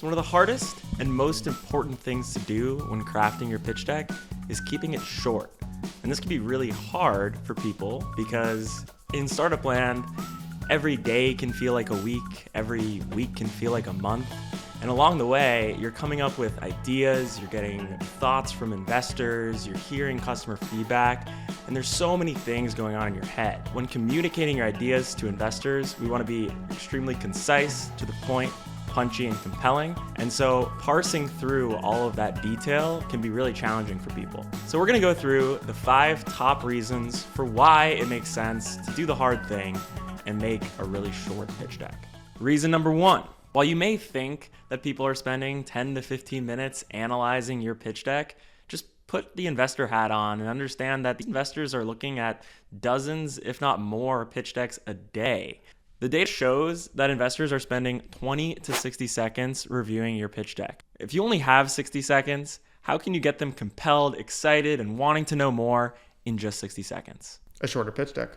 one of the hardest and most important things to do when crafting your pitch deck is keeping it short. And this can be really hard for people because in startup land, every day can feel like a week, every week can feel like a month. And along the way, you're coming up with ideas, you're getting thoughts from investors, you're hearing customer feedback, and there's so many things going on in your head. When communicating your ideas to investors, we want to be extremely concise, to the point, punchy, and compelling. And so parsing through all of that detail can be really challenging for people. So we're going to go through the 5 top reasons for why it makes sense to do the hard thing and make a really short pitch deck. Reason number 1. While you may think that people are spending 10 to 15 minutes analyzing your pitch deck, just put the investor hat on and understand that the investors are looking at dozens, if not more, pitch decks a day. The data shows that investors are spending 20 to 60 seconds reviewing your pitch deck. If you only have 60 seconds, how can you get them compelled, excited, and wanting to know more in just 60 seconds? A shorter pitch deck.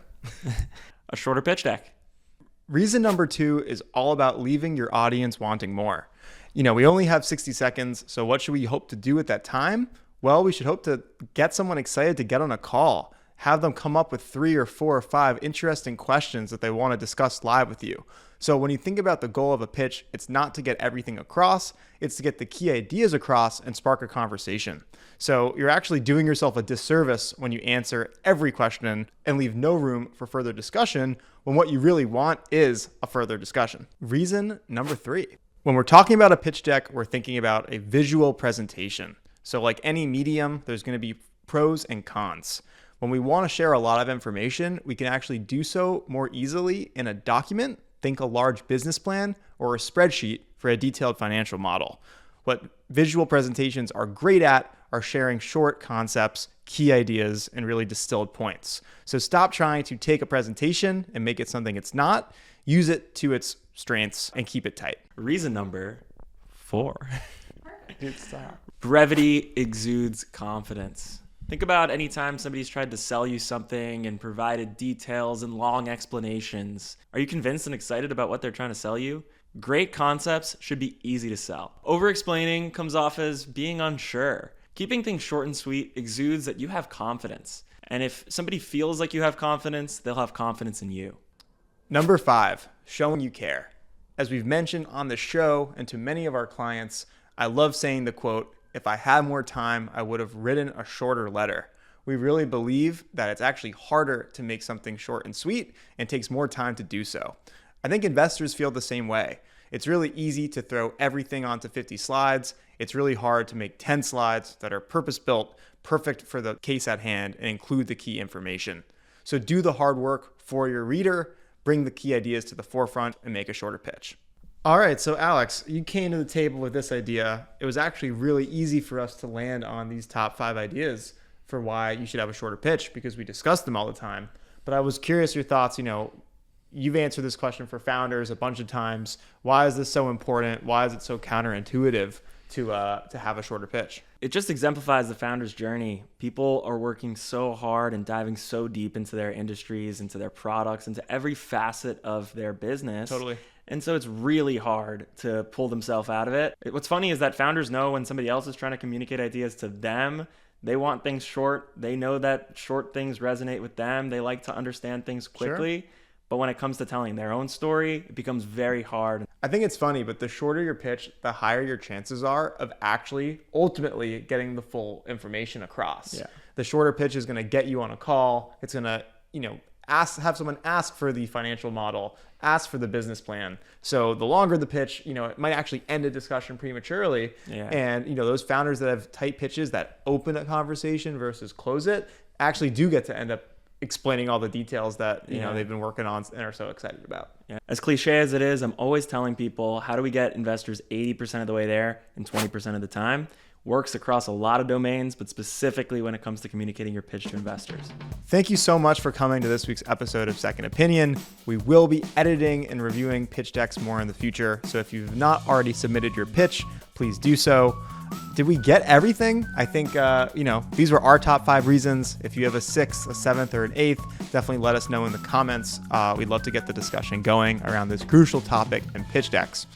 A shorter pitch deck. Reason number 2 is all about leaving your audience wanting more. We only have 60 seconds, so what should we hope to do at that time? Well, we should hope to get someone excited to get on a call, have them come up with 3 or 4 or 5 interesting questions that they want to discuss live with you. So when you think about the goal of a pitch, it's not to get everything across, it's to get the key ideas across and spark a conversation. So you're actually doing yourself a disservice when you answer every question and leave no room for further discussion when what you really want is a further discussion. Reason number 3. When we're talking about a pitch deck, we're thinking about a visual presentation. So like any medium, there's going to be pros and cons. When we want to share a lot of information, we can actually do so more easily in a document, think a large business plan, or a spreadsheet for a detailed financial model. What visual presentations are great at are sharing short concepts, key ideas, and really distilled points. So stop trying to take a presentation and make it something it's not. Use it to its strengths and keep it tight. Reason number 4. Brevity exudes confidence. Think about any time somebody's tried to sell you something and provided details and long explanations. Are you convinced and excited about what they're trying to sell you? Great concepts should be easy to sell. Over-explaining comes off as being unsure. Keeping things short and sweet exudes that you have confidence. And if somebody feels like you have confidence, they'll have confidence in you. Number 5, showing you care. As we've mentioned on the show and to many of our clients, I love saying the quote, "If I had more time, I would have written a shorter letter." We really believe that it's actually harder to make something short and sweet and takes more time to do so. I think investors feel the same way. It's really easy to throw everything onto 50 slides. It's really hard to make 10 slides that are purpose-built, perfect for the case at hand, and include the key information. So do the hard work for your reader, bring the key ideas to the forefront, and make a shorter pitch. All right, so Alex, you came to the table with this idea. It was actually really easy for us to land on these top 5 ideas for why you should have a shorter pitch because we discuss them all the time. But I was curious your thoughts. You've answered this question for founders a bunch of times. Why is this so important? Why is it so counterintuitive to have a shorter pitch? It just exemplifies the founder's journey. People are working so hard and diving so deep into their industries, into their products, into every facet of their business. Totally. And so it's really hard to pull themselves out of it. What's funny is that founders know when somebody else is trying to communicate ideas to them, they want things short. They know that short things resonate with them. They like to understand things quickly. Sure. But when it comes to telling their own story, it becomes very hard. I think it's funny, but the shorter your pitch, the higher your chances are of actually ultimately getting the full information across. Yeah. The shorter pitch is going to get you on a call. It's going to, have someone ask for the financial model, ask for the business plan. So the longer the pitch, it might actually end a discussion prematurely. Yeah. And, those founders that have tight pitches that open a conversation versus close it actually do get to end up explaining all the details that they've been working on and are so excited about. Yeah. As cliche as it is, I'm always telling people, how do we get investors 80% of the way there in 20% of the time? Works across a lot of domains, but specifically when it comes to communicating your pitch to investors. Thank you so much for coming to this week's episode of Second Opinion. We will be editing and reviewing pitch decks more in the future. So if you've not already submitted your pitch, please do so. Did we get everything? I think, these were our top 5 reasons. If you have a 6th, a 7th, or an 8th, definitely let us know in the comments. We'd love to get the discussion going around this crucial topic and pitch decks.